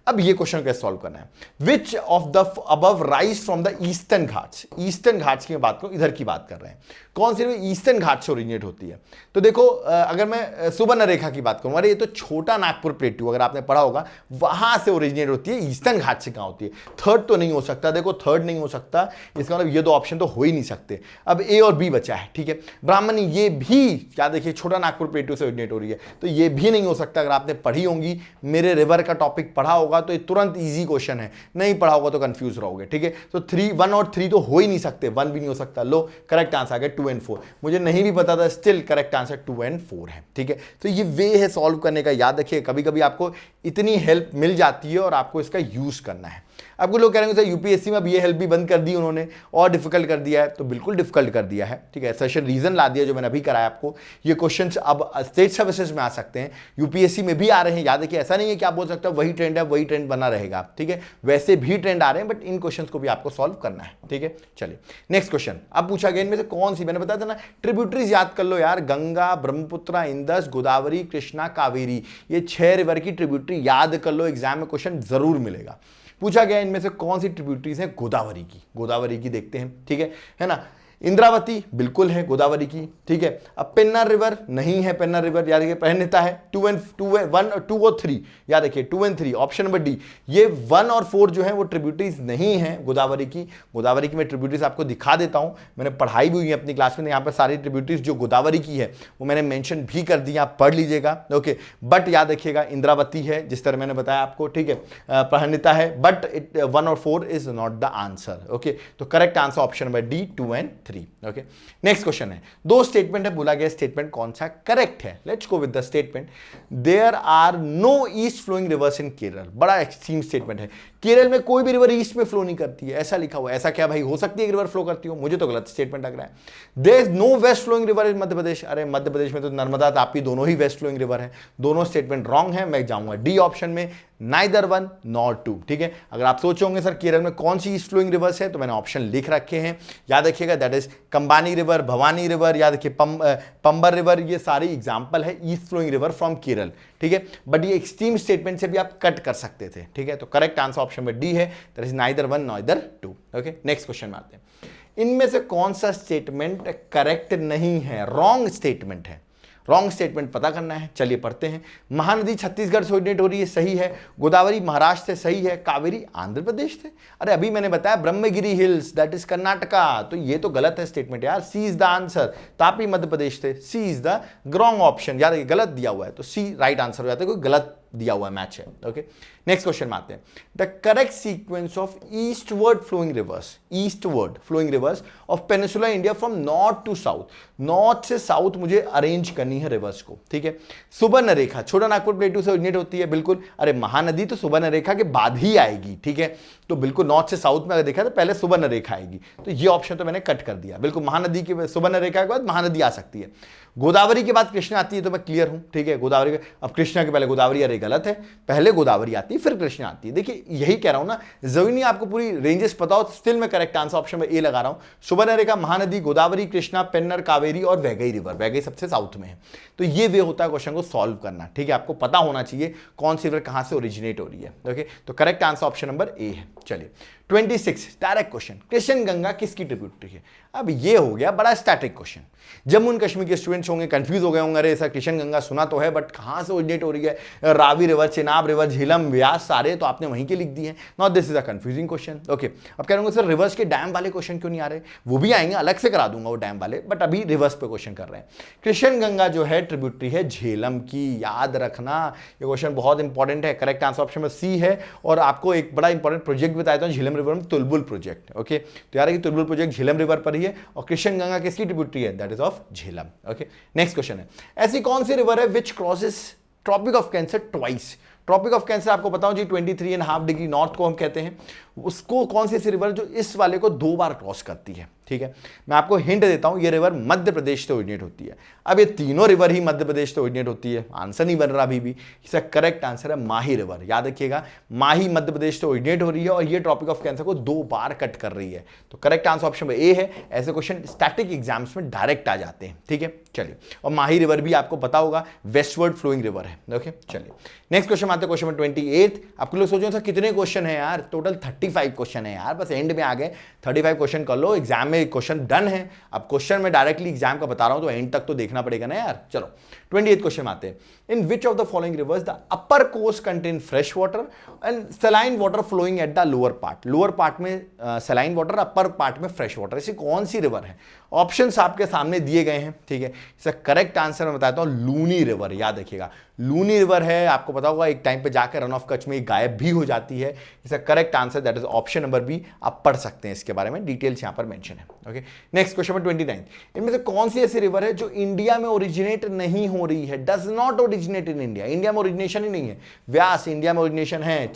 अब ये क्वेश्चन कैसे सॉल्व करना है, which of the above rise from the eastern Ghats. Eastern Ghats की बात करूं, इधर की बात कर रहे हैं, कौन सी ईस्टर्न घाट से ओरिजिनेट होती है? तो देखो अगर मैं सुवर्ण रेखा की बात करूं, अरे ये तो छोटा नागपुर प्लेटू, अगर आपने पढ़ा होगा, वहां से ओरिजिनेट होती है, ईस्टर्न घाट से कहां होती है? थर्ड तो नहीं हो सकता, देखो थर्ड नहीं हो सकता, इसका मतलब ये दो ऑप्शन तो हो ही नहीं सकते। अब ए और बी बचा है, ठीक है। ब्राह्मणी, ये भी क्या देखिए छोटा नागपुर प्लेटू से ओरिजिनेट हो रही है, तो ये भी नहीं हो सकता। अगर आपने पढ़ी होंगी, मेरे रिवर का टॉपिक पढ़ा होगा तो ये तुरंत इजी क्वेश्चन है, नहीं पढ़ा होगा तो कंफ्यूज रहोगे, ठीक है। तो 1 और 3 तो हो ही नहीं सकते, 1 भी नहीं हो सकता। लो, करेक्ट आंसर आ गया 2 and 4। मुझे नहीं भी पता था, स्टिल करेक्ट आंसर 2 and 4 है, ठीक है। तो ये वे है सॉल्व करने का, याद रखिए कभी कभी आपको इतनी हेल्प मिल जाती है और आपको इसका यूज करना है। आपको लोग कह रहे हैं सर यूपीएससी में अब ये हेल्प भी बंद कर दी उन्होंने और डिफिकल्ट कर दिया है, तो बिल्कुल डिफिकल्ट कर दिया है, ठीक है। सेशन रीजन ला दिया जो मैंने अभी कराया आपको। ये क्वेश्चंस अब स्टेट सर्विसेज में आ सकते हैं, यूपीएससी में भी आ रहे हैं। याद रखिए ऐसा नहीं है कि आप बोल सकते हो वही ट्रेंड है वही ट्रेंड बना रहेगा, ठीक है। वैसे भी ट्रेंड आ रहे हैं, बट इन क्वेश्चंस को भी आपको सॉल्व करना है, ठीक है। चलिए नेक्स्ट क्वेश्चन। अब पूछा गया इनमें से कौन सी, मैंने बताया था ना ट्रिब्यूटरीज याद कर लो यार, गंगा, ब्रह्मपुत्र, इंदस, गोदावरी, कृष्णा, कावेरी, ये 6 रिवर की ट्रिब्यूटरी याद कर लो, एग्जाम में क्वेश्चन जरूर मिलेगा। पूछा गया इनमें से कौन सी ट्रिब्यूटरीज है गोदावरी की, गोदावरी की देखते हैं, ठीक है ना। इंद्रावती बिल्कुल है गोदावरी की, ठीक है। अब पेन्नार रिवर नहीं है, पेन्नार रिवर याद रखिए प्रणहिता है। 2 और 3 याद रखिए, 2 और 3 ऑप्शन नंबर डी। ये 1 और 4 जो है वो ट्रिब्यूटरीज नहीं है गोदावरी की। गोदावरी की मैं ट्रिब्यूटरीज आपको दिखा देता हूं, मैंने पढ़ाई भी हुई है अपनी क्लास में, यहाँ पर सारी ट्रिब्यूटरीज जो गोदावरी की है वो मैंने मेंशन भी कर दी, आप पढ़ लीजिएगा, ओके। बट याद रखिएगा इंद्रावती है जिस तरह मैंने बताया आपको, ठीक है। प्रणहिता है, बट 1 और 4 is not the answer, okay. तो correct answer option number D 2 और 3, ओके। नेक्स्ट क्वेश्चन है, 2 स्टेटमेंट है, बोला गया स्टेटमेंट कौन सा करेक्ट है। Let's go with the statement. There are no east flowing rivers in Kerala. बड़ा एक्सट्रीम स्टेटमेंट है, केरल में कोई भी रिवर ईस्ट में फ्लो नहीं करती है, ऐसा लिखा हुआ है। ऐसा क्या भाई हो सकती है रिवर फ्लो करती हो, मुझे तो गलत स्टेटमेंट लग रहा है। There is no west flowing river in Madhya Pradesh. अरे मध्य प्रदेश में तो नर्मदा ताप्ती दोनों ही वेस्ट फ्लोइंग रिवर है। दोनों स्टेटमेंट रॉन्ग है, मैं जाऊंगा डी ऑप्शन में, नाइदर 1 नॉर 2, ठीक है। अगर आप सोचोगे सर केरल में कौन सी ईस्ट फ्लोइंग रिवर्स है, तो मैंने ऑप्शन लिख रखे हैं, याद रखिएगा। That is Kabani river, Bhavani river, याद रखिए पंबर रिवर, ये सारी एग्जांपल है east flowing river from Kerala, ठीक है। बट ये एक्सट्रीम स्टेटमेंट से भी आप कट कर सकते थे, ठीक है। तो करेक्ट आंसर ऑप्शन में डी है, that is neither 1 neither 2, okay. Next question में आते हैं, इनमें से कौन सा स्टेटमेंट करेक्ट नहीं है, रॉन्ग स्टेटमेंट है। रॉन्ग स्टेटमेंट पता करना है, चलिए पढ़ते हैं। महानदी छत्तीसगढ़ से ओरिजिनेट हो रही है, सही है। गोदावरी महाराष्ट्र से, सही है। कावेरी आंध्र प्रदेश से, अरे अभी मैंने बताया Brahmagiri hills that is Karnataka, तो ये तो गलत है स्टेटमेंट यार, सी is the answer. Tapi Madhya Pradesh से, सी इज द रॉन्ग ऑप्शन, यार ये गलत दिया हुआ है, तो सी राइट आंसर हो जाता है, कोई गलत दिया हुआ मैच है, ओके। नेक्स्ट क्वेश्चन में आते हैं, the correct sequence of eastward flowing rivers of peninsular India from north to south. North से साउथ मुझे अरेंज करनी है रिवर्स को, ठीक है। सुबर्ण रेखा छोटा नागपुर प्लेटू से ओरिजिनेट होती है, बिल्कुल। अरे महानदी तो सुबर्ण रेखा के बाद ही आएगी, ठीक है। तो बिल्कुल नॉर्थ से साउथ में अगर देखा तो पहले सुबर्ण रेखा आएगी, तो ये ऑप्शन तो मैंने कट कर दिया, बिल्कुल। महानदी के सुबर्ण रेखा के बाद महानदी आ सकती है। गोदावरी के बाद कृष्णा आती है, तो मैं क्लियर हूं, ठीक है। गोदावरी के अब कृष्णा के पहले गोदावरी, अरे गलत है, पहले गोदावरी आती है फिर कृष्णा आती है। देखिए यही कह रहा हूं ना, जरूरी नहीं आपको पूरी रेंजेस पता हो, स्टिल मैं करेक्ट आंसर ऑप्शन में ए लगा रहा हूं। सुबर्ण रेखा, महानदी, गोदावरी, कृष्णा, पेन्नर, कावेरी और वैगई रिवर। वैगई सबसे साउथ में है, तो ये वे होता है क्वेश्चन को सॉल्व करना, ठीक है। आपको पता होना चाहिए कौन सी रिवर कहां से ओरिजिनेट हो रही है, ओके। तो करेक्ट आंसर ऑप्शन नंबर ए है। चलिए 26 डायरेक्ट क्वेश्चन, कृष्ण गंगा किसकी ट्रिब्यूटरी है। अब ये हो गया बड़ा static question. Jammu and Kashmir के स्टूडेंट्स होंगे कंफ्यूज हो गए होंगे, अरे सर कृष्ण गंगा सुना तो है बट कहां से ओरिजिनेट हो रही है, रावी रिवर, चेनाब रिवर, झेलम, व्यास, सारे तो आपने वहीं के लिख दिए हैं। Not this is a confusing question, okay. अब कह रहे होंगे सर रिवर्स के डैम वाले क्वेश्चन क्यों नहीं आ रहे, वो भी आएंगे, अलग से करा दूंगा वो डैम वाले, बट अभी रिवर्स पे क्वेश्चन कर रहे हैं। कृष्ण गंगा जो है ट्रिब्यूटरी है झेलम की, याद रखना ये क्वेश्चन बहुत इंपॉर्टेंट है। करेक्ट आंसर ऑप्शन में सी है। और आपको एक बड़ा इंपॉर्टेंट प्रोजेक्ट बताया था झेलम रिवर में, तुलबुल प्रोजेक्ट, ओके। तो यार तुलबुल प्रोजेक्ट झेलम रिवर पर ही है, और कृष्ण गंगा किसकी ट्रिब्यूटरी है, that is of Jhelum, okay. Next question है, ऐसी कौन सी रिवर है which crosses tropic of cancer twice. Tropic of cancer आपको बताऊं जी 23.5 डिग्री नॉर्थ को हम कहते हैं, उसको कौन सी रिवर जो इस वाले को 2 बार क्रॉस करती है, ठीक है। मैं आपको हिंट देता हूं, ये रिवर मध्य प्रदेश से ओरिजिनेट होती है। अब ये तीनों रिवर ही मध्य प्रदेश से ओरिजिनेट होती है, आंसर नहीं बन रहा अभी भी। इसका करेक्ट आंसर है माही रिवर, याद रखिएगा माही मध्य प्रदेश से ओरिजिनेट हो रही है और ये ट्रॉपिक ऑफ कैंसर को 2 बार कट कर रही है। तो करेक्ट आंसर ऑप्शन में ए है। ऐसे क्वेश्चन स्टैटिक एग्जाम्स में डायरेक्ट आ जाते हैं, ठीक है। चलिए, और माही रिवर भी आपको पता होगा वेस्टवर्ड फ्लोइंग रिवर है, ओके। चलिए नेक्स्ट क्वेश्चन आते हैं, क्वेश्चन नंबर 28। आपको लोग सोचो सर कितने क्वेश्चन है यार, टोटल 35 क्वेश्चन है यार, बस एंड में आ गए। 35 क्वेश्चन कर लो, एग्जाम में क्वेश्चन डन है। अब क्वेश्चन में डायरेक्टली एग्जाम का बता रहा हूं तो एंड तक तो देखना पड़ेगा ना यार। चलो 28 क्वेश्चन आते हैं, in which of the following rivers the upper course contain fresh water and saline water flowing at the lower part. Lower part में सलाइन वाटर, अपर पार्ट में फ्रेश वाटर, ऐसी कौन सी रिवर है। ऑप्शंस आपके सामने दिए गए हैं, ठीक है। इसका करेक्ट आंसर मैं बताता हूं लूनी रिवर, याद रखिएगा लूनी रिवर है। आपको पता होगा एक टाइम पे जाकर रन ऑफ कच्छ में गायब भी हो जाती है। इसका correct answer that is option number B. आप पढ़ सकते हैं इसके बारे में, डिटेल्स यहां पर मेंशन है। ओके, नेक्स्ट क्वेश्चन नंबर 29, इनमें से कौन सी ऐसी रिवर है जो इंडिया में ओरिजिनेट नहीं हो रही है, does not originate in India, India में ओरिजिनेशन ही नहीं है। व्यास इंडिया में ओरिजिनेशन है,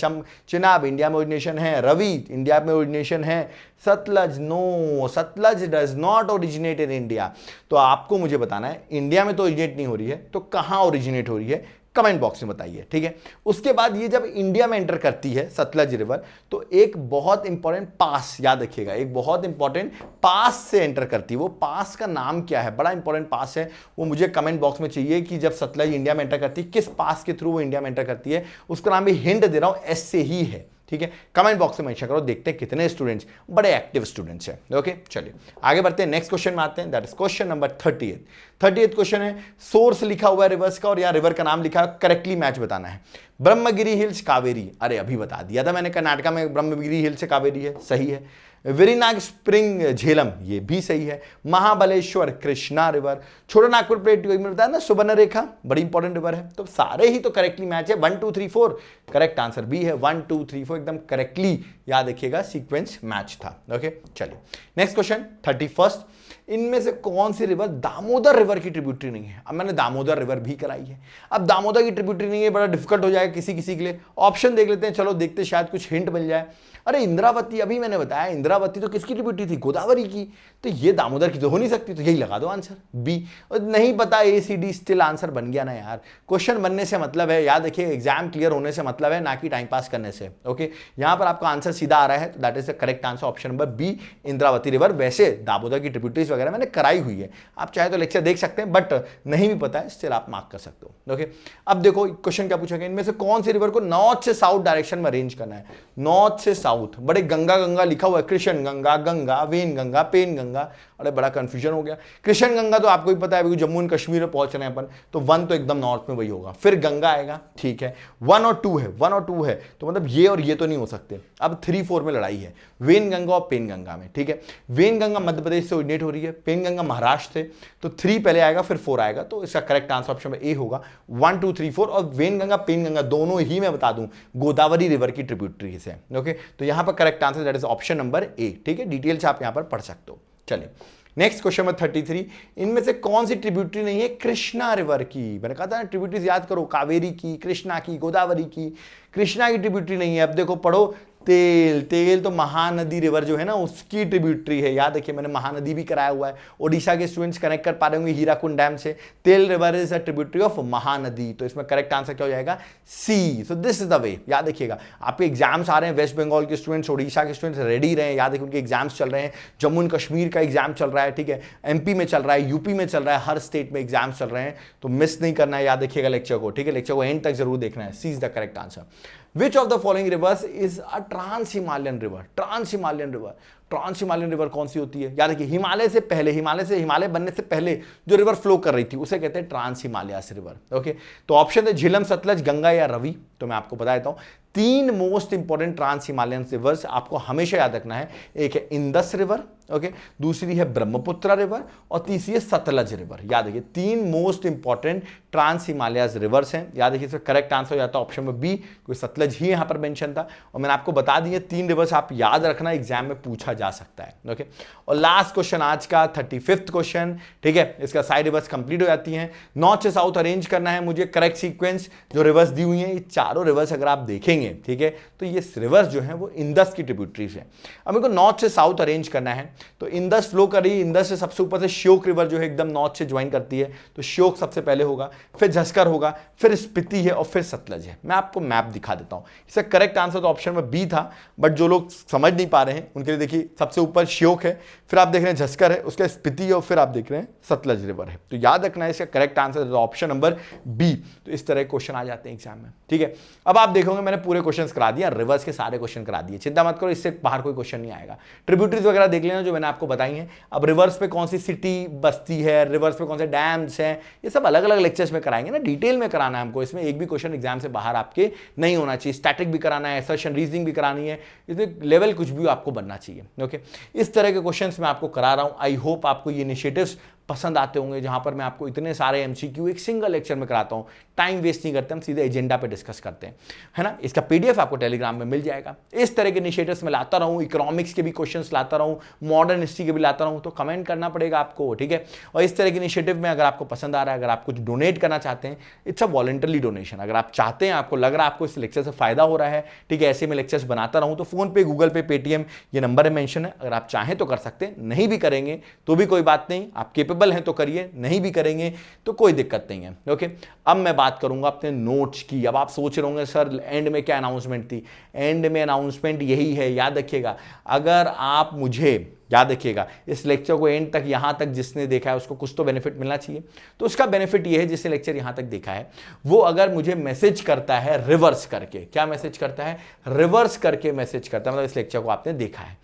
चिनाब इंडिया में ओरिजिनेशन है, रवि इंडिया में ओरिजिनेशन है, Sutlej no, Sutlej does not originate in India. तो आपको मुझे बताना है इंडिया में तो ओरिजिनेट नहीं हो रही है, तो कहां ओरिजिनेट हो रही है, कमेंट बॉक्स में बताइए, ठीक है। उसके बाद ये जब इंडिया में एंटर करती है सतलज रिवर, तो एक बहुत इंपॉर्टेंट पास, याद रखिएगा एक बहुत इंपॉर्टेंट पास से एंटर करती है। वो पास का नाम क्या है, बड़ा इंपॉर्टेंट पास है, वो मुझे कमेंट बॉक्स में चाहिए कि जब सतलज इंडिया में एंटर करती है किस पास के थ्रू वो इंडिया में एंटर करती है। उसका नाम भी हिंट दे रहा हूं, एस से ही है, ठीक है। कमेंट बॉक्स में मेंशन करो, देखते हैं कितने स्टूडेंट्स बड़े एक्टिव स्टूडेंट्स हैं। ओके, चलिए आगे बढ़ते हैं, नेक्स्ट क्वेश्चन में आते हैं, that is question number 38 question है, सोर्स लिखा हुआ है रिवर्स का और यहाँ रिवर का नाम लिखा है, करेक्टली मैच बताना है। ब्रह्मगिरी हिल्स कावेरी, अरे अभी बता दिया था मैंने, कर्नाटका में ब्रह्मगिरी हिल्स से कावेरी है, सही है। वेरीनाग स्प्रिंग झेलम, ये भी सही है। महाबलेश्वर कृष्णा रिवर, छोटा नागपुर प्लेट में बताया ना सुबर्ण रेखा, बड़ी इंपॉर्टेंट रिवर है। तो सारे ही तो करेक्टली मैच है, 1 2 3 4, करेक्ट आंसर बी है, 1 2 3 4 एकदम करेक्टली याद रखिएगा सीक्वेंस मैच था। ओके, चलिए नेक्स्ट क्वेश्चन 31, इनमें से कौन सी रिवर दामोदर रिवर की ट्रिब्यूटरी नहीं है। अब मैंने दामोदर रिवर भी कराई है, अब दामोदर की ट्रिब्यूटरी नहीं है, बड़ा डिफिकल्ट हो जाएगा किसी किसी के लिए। ऑप्शन देख लेते हैं, चलो देखते शायद कुछ हिंट मिल जाए। अरे इंद्रावती, अभी मैंने बताया इंद्रावती तो किसकी ट्रिब्यूटरी थी, गोदावरी की, तो ये दामोदर की तो हो नहीं सकती, तो यही लगा दो आंसर बी। नहीं पता ACD, स्टिल आंसर बन गया ना यार। क्वेश्चन बनने से मतलब है, याद रखिए एग्जाम क्लियर होने से मतलब है, ना कि टाइम पास करने से। ओके, यहां पर आपका आंसर सीधा आ रहा है, तो that is the correct answer option number B, Indravati river. वैसे दामोदर की ट्रिब्यूटरीज वगैरह मैंने कराई हुई है, आप चाहे तो लेक्चर देख सकते हैं, बट नहीं भी पता है स्टिल आप मार्क कर सकते हो। ओके, अब देखो क्वेश्चन क्या पूछा गया, इनमें से कौन सी रिवर को नॉर्थ से साउथ डायरेक्शन में अरेंज करना है। नॉर्थ से साउथ, बड़े गंगा गंगा लिखा हुआ है, कृष्ण गंगा, गंगा, वेन गंगा, पेन गंगा, अरे बड़ा कंफ्यूजन हो गया। कृष्ण गंगा तो आपको ही पता है, जम्मू एंड कश्मीर में पहुंच रहे हैं अपन, तो 1 तो एकदम नॉर्थ में वही होगा, फिर गंगा आएगा, ठीक है। 1 और 2 है, 1 और 2 है, तो मतलब ये और ये तो नहीं हो सकते। अब 3 4 में लड़ाई है, वेन गंगा और पेन गंगा में, ठीक है। वेन गंगा मध्य प्रदेश से ओरिजिनेट हो रही है, पेन गंगा महाराष्ट्र से, तो 3 पहले आएगा फिर 4 आएगा, तो इसका करेक्ट आंसर ऑप्शन में ए होगा, 1 2 3 4। और वेन गंगा पेन गंगा दोनों ही मैं बता दूं गोदावरी रिवर की ट्रिब्यूटरी से। ओके, तो यहां पर correct answer that is option number ए, ठीक है। डिटेल्स आप यहां पर पढ़ सकते हो। चलिए नेक्स्ट क्वेश्चन में 33, इनमें से कौन सी ट्रिब्यूटरी नहीं है कृष्णा रिवर की। मैंने कहा था ना ट्रिब्यूटरीज याद करो, कावेरी की, कृष्णा की, गोदावरी की, कृष्णा की ट्रिब्यूटरी नहीं है। अब देखो पढ़ो, तेल तो महानदी रिवर जो है ना उसकी ट्रिब्यूटरी है, याद रखिए मैंने महानदी भी कराया हुआ है। ओडिशा के स्टूडेंट्स कनेक्ट कर पा रहे होंगे हीराकुंड डैम से, Tel river is a tributary of Mahanadi, तो इसमें करेक्ट आंसर क्या हो जाएगा, C. So this is the way, याद रखिएगा आपके एग्जाम्स आ रहे हैं, वेस्ट बंगाल के स्टूडेंट्स, ओडिशा के स्टूडेंट्स रेडी रहे, याद रखिए उनके एग्जाम्स चल रहे हैं, जम्मू एंड कश्मीर का एग्जाम चल रहा है, ठीक है, MP में चल रहा है, UP में चल रहा है, हर स्टेट में एग्जाम्स चल रहे हैं, तो मिस नहीं करना है, याद रखिएगा लेक्चर को, ठीक है, लेक्चर को एंड तक जरूर देखना है। C is the correct answer. Which of the following rivers is a trans-Himalayan river? Trans-Himalayan river, trans Himalayan river कौन सी होती है, याद रखिए हिमालय से पहले, हिमालय बनने से पहले जो रिवर फ्लो कर रही थी उसे कहते हैं ट्रांस हिमालयस रिवर। ओके, तो ऑप्शन है झेलम, सतलज, गंगा या रवि। तो मैं आपको बता देता हूं 3 most important trans Himalayan rivers आपको हमेशा याद रखना है। एक है इंदस रिवर, ओके, दूसरी है ब्रह्मपुत्र रिवर और तीसरी है सतलज रिवर। याद रखिए 3 most important trans Himalayas rivers हैं। याद रखिए इसका करेक्ट आंसर हो जाता है ऑप्शन में बी, कोई सतलज ही यहां पर मेंशन था। और मैंने आपको बता दी है 3 रिवर्स आप याद रखना, एग्जाम में पूछा जा सकता है। ओके, और लास्ट क्वेश्चन आज का 35th क्वेश्चन, ठीक है, इसका सारी रिवर्स कंप्लीट हो जाती हैं। नॉर्थ से साउथ अरेंज करना है मुझे, करेक्ट सीक्वेंस जो रिवर्स दी हुई है, ये चारों रिवर्स अगर आप देखेंगे, ठीक है, तो ये रिवर्स जो है वो इंदस की ट्रिब्यूटरीज है। अब मेरे को नॉर्थ से साउथ अरेंज करना है, तो इंदस फ्लो कर रही है, इंदस से सबसे ऊपर से श्योक रिवर जो है एकदम नॉर्थ से ज्वाइन करती है, तो श्योक सबसे पहले होगा, फिर झस्कर होगा, फिर स्पीति है और फिर सतलज है। मैं आपको मैप दिखा देता हूं। इसका करेक्ट आंसर तो ऑप्शन में बी था, बट जो लोग समझ नहीं पा रहे हैं उनके लिए देखिए सबसे ऊपर श्योक है, फिर आप देख रहे हैं झस्कर है, उसका स्पीति है और फिर आप देख रहे हैं सतलज रिवर है। तो याद रखना है इसका correct answer option number B. तो इस तरह क्वेश्चन आ जाते हैं एग्जाम में, ठीक है। अब आप देखोगे मैंने पूरे क्वेश्चन करा दिया, रिवर्स के सारे क्वेश्चन करा दिए, चिंता मत करो, इससे बाहर कोई क्वेश्चन नहीं आएगा। ट्रिब्यूटरीज वगैरह देख लेना जो मैंने आपको बताई है। अब रिवर्स पे कौन सी सिटी बसती है, रिवर्स पे कौन से डैम्स हैं, ये सब अलग अलग लेक्चर्स में कराएंगे ना, डिटेल में कराना है हमको। इसमें एक भी क्वेश्चन एग्जाम से बाहर आपके नहीं होना चाहिए। स्टैटिक भी कराना है, असर्शन रीजनिंग भी करानी है, इसमें लेवल कुछ भी आपको बनना चाहिए। ओके। इस तरह के क्वेश्चंस मैं आपको करा रहा हूं। आई होप आपको ये इनिशिएटिव्स पसंद आते होंगे, जहां पर मैं आपको इतने सारे एमसीक्यू एक सिंगल लेक्चर में कराता हूं। टाइम वेस्ट नहीं करते, हम सीधे एजेंडा पे डिस्कस करते हैं, है ना। इसका पीडीएफ आपको टेलीग्राम में मिल जाएगा। इस तरह के इनिशिएटिव्स में लाता रहूं, इकोनॉमिक्स के भी क्वेश्चंस लाता रहूं, मॉडर्न हिस्ट्री के भी लाता रहूं, तो कमेंट करना पड़ेगा आपको, ठीक है। और इस तरह के इनिशिएटिव में अगर आपको पसंद आ रहा है, अगर आप कुछ डोनेट करना चाहते हैं, इट्स अ वॉलंटरी डोनेशन। अगर आप चाहते हैं, आपको लग रहा है आपको इस लेक्चर से फायदा हो रहा है, ठीक है, ऐसे में लेक्चर्स बनाता रहूं, तो फोन पे, गूगल पे, पेटीएम, ये नंबर है मेंशन है, अगर आप चाहें तो कर सकते हैं, नहीं भी करेंगे तो भी कोई बात नहीं, आप केपेबल हैं तो करिए, नहीं भी करेंगे तो कोई दिक्कत नहीं है, ओके। अब मैं बात करूंगा अपने नोट्स की। अब आप सोच रहे होंगे सर एंड में क्या अनाउंसमेंट थी? एंड में अनाउंसमेंट यही है, याद रखिएगा। अगर आप मुझे याद रखिएगा, इस लेक्चर को एंड तक, यहां तक जिसने देखा है उसको कुछ तो बेनिफिट मिलना चाहिए। तो उसका बेनिफिट ये है, जिसने लेक्चर यहां तक देखा है वो अगर मुझे मैसेज करता है रिवर्स करके, क्या मैसेज करता है? रिवर्स करके मैसेज करता है, मतलब इस लेक्चर को आपने देखा है,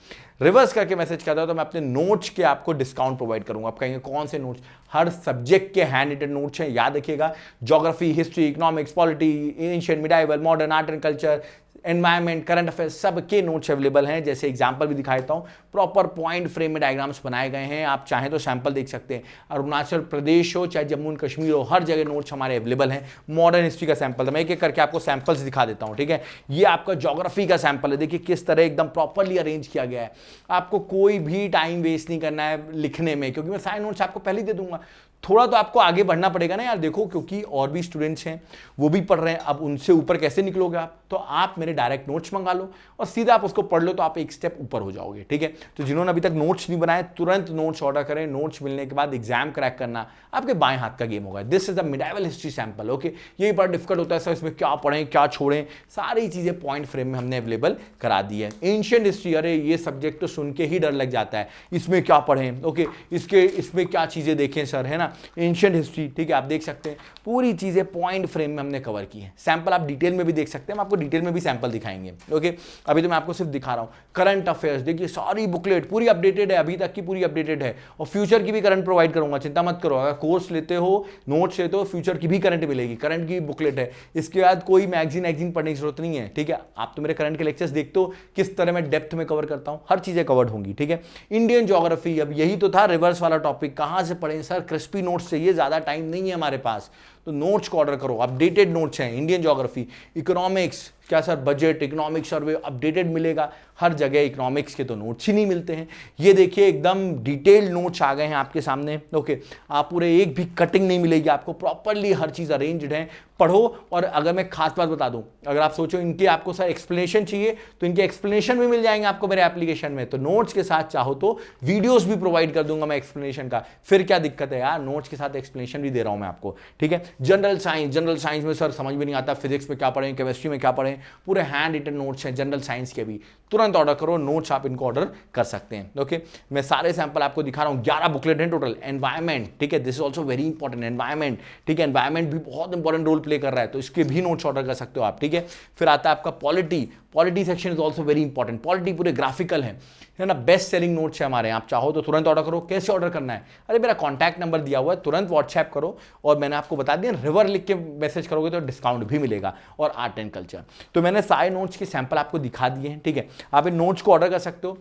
रिवर्स करके मैसेज करता है, तो मैं अपने नोट्स के आपको डिस्काउंट प्रोवाइड करूंगा। आप कहेंगे कौन से नोट्स? हर सब्जेक्ट के हैंड रिटन नोट्स हैं, याद रखिएगा। Geography, history, economics, polity, ancient, medieval, modern, art and culture, environment, current affairs, सबके नोट्स अवेलेबल हैं। जैसे एग्जांपल भी दिखा देता हूं, प्रॉपर पॉइंट फ्रेम में डायग्राम्स बनाए गए हैं, आप चाहें तो सैंपल देख सकते हैं। अरुणाचल प्रदेश हो चाहे जम्मू एंड कश्मीर हो, हर जगह नोट्स हमारे अवेलेबल हैं। मॉडर्न हिस्ट्री का सैंपल, मैं एक एक करके आपको सैंपल्स दिखा देता हूं, ठीक है। ये आपका ज्योग्राफी का सैंपल है, देखिए किस तरह एकदम प्रॉपरली अरेंज किया गया है। आपको कोई भी टाइम वेस्ट नहीं करना है लिखने में, क्योंकि मैं सारे नोट्स आपको पहले ही दे दूंगा। थोड़ा तो आपको आगे बढ़ना पड़ेगा ना यार, देखो, क्योंकि और भी स्टूडेंट्स हैं, वो भी पढ़ रहे हैं। अब उनसे ऊपर कैसे निकलोगे आप? तो आप मेरे डायरेक्ट नोट्स मंगा लो और सीधा आप उसको पढ़ लो, तो आप एक स्टेप ऊपर हो जाओगे, ठीक है। तो जिन्होंने अभी तक नोट्स नहीं बनाए, तुरंत नोट्स ऑर्डर करें। नोट्स मिलने के बाद एग्जाम क्रैक करना आपके बाएं हाथ का गेम होगा। This is the medieval history sample, okay. यही बड़ा डिफिकल्ट होता है सर, इसमें क्या पढ़ें क्या छोड़ें, सारी चीजें पॉइंट फ्रेम में हमने अवेलेबल करा दी है। एंशिएंट हिस्ट्री, अरे ये सब्जेक्ट तो सुन के ही डर लग जाता है, इसमें क्या पढ़ें, ओके, इसमें क्या चीजें देखें सर, है ना। एंशिएंट हिस्ट्री, ठीक है, आप देख सकते हैं पूरी चीजें पॉइंट फ्रेम में हमने कवर की है। सैंपल आप डिटेल में भी देख सकते हैं, हम आपको डिटेल में भी सैंपल दिखाएंगे, ओके। अभी तो मैं आपको सिर्फ दिखा रहा हूं। करंट अफेयर्स देखिए, सारी बुकलेट पूरी अपडेटेड है, अभी तक की पूरी अपडेटेड है, और फ्यूचर की भी करंट प्रोवाइड करूंगा, चिंता मत करो। अगर कोर्स लेते हो, नोट्स लेते हो, फ्यूचर की भी करंट मिलेगी, करंट की बुकलेट है। इसके बाद कोई मैगजीन पढ़ने की जरूरत नहीं है, ठीक है। आप तो मेरे करंट के लेक्चर्स देखते हो किस तरह मैं डेप्थ में कवर करता हूं, हर चीजें कवर्ड होंगी, ठीक है। इंडियन ज्योग्राफी, अब यही तो था रिवर्स वाला टॉपिक, कहां से पढ़ें सर? क्रिस्पी नोट्स चाहिए, ज्यादा टाइम नहीं है हमारे पास, तो नोट्स को ऑर्डर करो। अपडेटेड नोट्स हैं, इंडियन ज्योग्राफी, इकोनॉमिक्स, क्या sir budget, economic survey updated मिलेगा, हर जगह इकोनॉमिक्स के तो नोट्स ही नहीं मिलते हैं। ये देखिए एकदम डिटेल्ड नोट्स आ गए हैं आपके सामने, ओके। आप पूरे एक भी कटिंग नहीं मिलेगी आपको, प्रॉपरली हर चीज अरेंज्ड है, पढ़ो। और अगर मैं खास बात बता दूं, अगर आप सोचो इनके आपको सर एक्सप्लेनेशन चाहिए, तो इनके एक्सप्लेनेशन भी मिल जाएंगे आपको मेरे एप्लीकेशन में। तो नोट्स के साथ चाहो तो वीडियोस भी प्रोवाइड कर दूंगा मैं एक्सप्लेनेशन का, फिर क्या दिक्कत है यार, नोट्स के साथ एक्सप्लेनेशन भी दे रहा हूं मैं आपको, ठीक है। जनरल साइंस में सर समझ में नहीं आता, फिजिक्स में क्या पढ़ें, केमिस्ट्री में क्या पढ़ें, पूरे हैंड रिटन नोट्स हैं जनरल साइंस के भी। तुरंत ऑर्डर करो नोट्स, आप इनको ऑर्डर कर सकते हैं, ओके। मैं सारे सैंपल आपको दिखा रहा हूं, 11 बुकलेट हैं टोटल। एनवायरमेंट, ठीक है, this is also very important, environment, ठीक है। एनवायरमेंट भी बहुत इंपॉर्टेंट रोल प्ले कर रहा है, तो इसके भी नोट्स ऑर्डर कर सकते हो आप, ठीक है। फिर आता है आपका polity section is also very important. Polity पूरे ग्राफिकल है ना, बेस्ट सेलिंग नोट्स है हमारे। आप चाहो तो तुरंत ऑर्डर करो। कैसे ऑर्डर करना है? अरे मेरा कॉन्टैक्ट नंबर दिया हुआ है, तुरंत व्हाट्सएप करो, और मैंने आपको बता दिया रिवर लिख के मैसेज करोगे तो डिस्काउंट भी मिलेगा। और आर्ट एंड कल्चर, तो मैंने सारे नोट्स के सैंपल आपको दिखा दिए हैं, ठीक है। आप इन नोट्स को ऑर्डर कर सकते हो।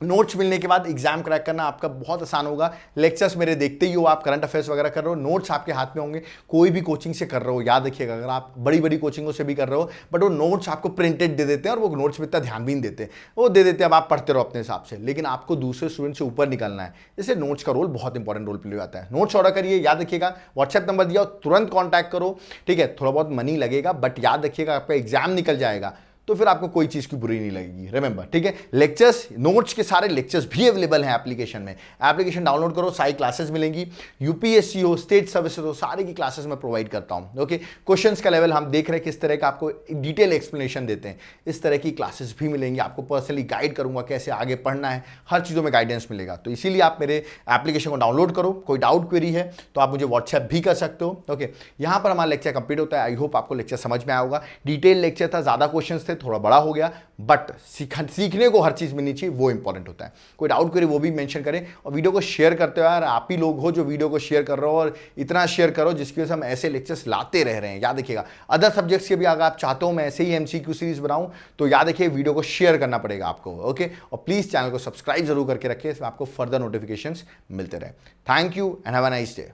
नोट्स मिलने के बाद एग्जाम क्रैक करना आपका बहुत आसान होगा। लेक्चर्स मेरे देखते ही हो, आप करंट अफेयर्स वगैरह कर रहे हो, नोट्स आपके हाथ में होंगे। कोई भी कोचिंग से कर रहे हो, याद रखिएगा, अगर आप बड़ी बड़ी कोचिंगों से भी कर रहे हो, बट वो नोट्स आपको प्रिंटेड दे देते हैं, और वो नोट्स में इतना ध्यान भी नहीं देते, वो दे देते हैं, अब आप पढ़ते रहो अपने हिसाब से। लेकिन आपको दूसरे स्टूडेंट से ऊपर निकलना है, इसलिए नोट्स का रोल बहुत इंपॉर्टेंट रोल प्ले आता है। नोट्स ऑर्डर करिए, याद रखिएगा, व्हाट्सएप नंबर दिया, तुरंत कॉन्टैक्ट करो, ठीक है। थोड़ा बहुत मनी लगेगा, बट याद रखिएगा आपका एग्जाम निकल जाएगा, तो फिर आपको कोई चीज की बुरी नहीं लगेगी, रिमेंबर, ठीक है। लेक्चर्स, नोट्स के सारे लेक्चर्स भी अवेलेबल हैं एप्लीकेशन में। एप्लीकेशन डाउनलोड करो, सारी क्लासेस मिलेंगी, यूपीएससी हो, स्टेट सर्विसेज हो, सारे की क्लासेस में प्रोवाइड करता हूं, ओके। क्वेश्चंस का लेवल हम देख रहे हैं किस तरह का, आपको डिटेल एक्सप्लेनेशन देते हैं, इस तरह की क्लासेस भी मिलेंगी। आपको पर्सनली गाइड करूंगा कैसे आगे पढ़ना है, हर चीज़ों में गाइडेंस मिलेगा। तो इसीलिए आप मेरे एप्लीकेशन को डाउनलोड करो। कोई डाउट क्वेरी है तो आप मुझे व्हाट्सएप भी कर सकते हो, ओके। यहाँ पर हमारा लेक्चर कंप्लीट होता है। आई होप आपको लेक्चर समझ में आया होगा। डिटेल लेक्चर था, ज़्यादा क्वेश्चन थे, थोड़ा बड़ा हो गया, बट सीखने को हर चीज़ मिलनी चाहिए, वो इंपॉर्टेंट होता है। कोई डाउट करे वो भी मेंशन करें, और वीडियो को शेयर करते हो यार, आप ही लोग हो जो वीडियो को शेयर कर रहे हो, और इतना शेयर करो जिसकी वजह से हम ऐसे लेक्चर्स लाते रह रहे हैं। याद रखिएगा, अदर सब्जेक्ट्स के भी अगर आप चाहते हो मैं ऐसे ही MCQ सीरीज बनाऊं, तो याद रखिए वीडियो को शेयर करना पड़ेगा आपको, ओके। और प्लीज चैनल को सब्सक्राइब जरूर करके रखिए, इसमें आपको फर्दर नोटिफिकेशंस मिलते रहे। Thank you and have a nice day.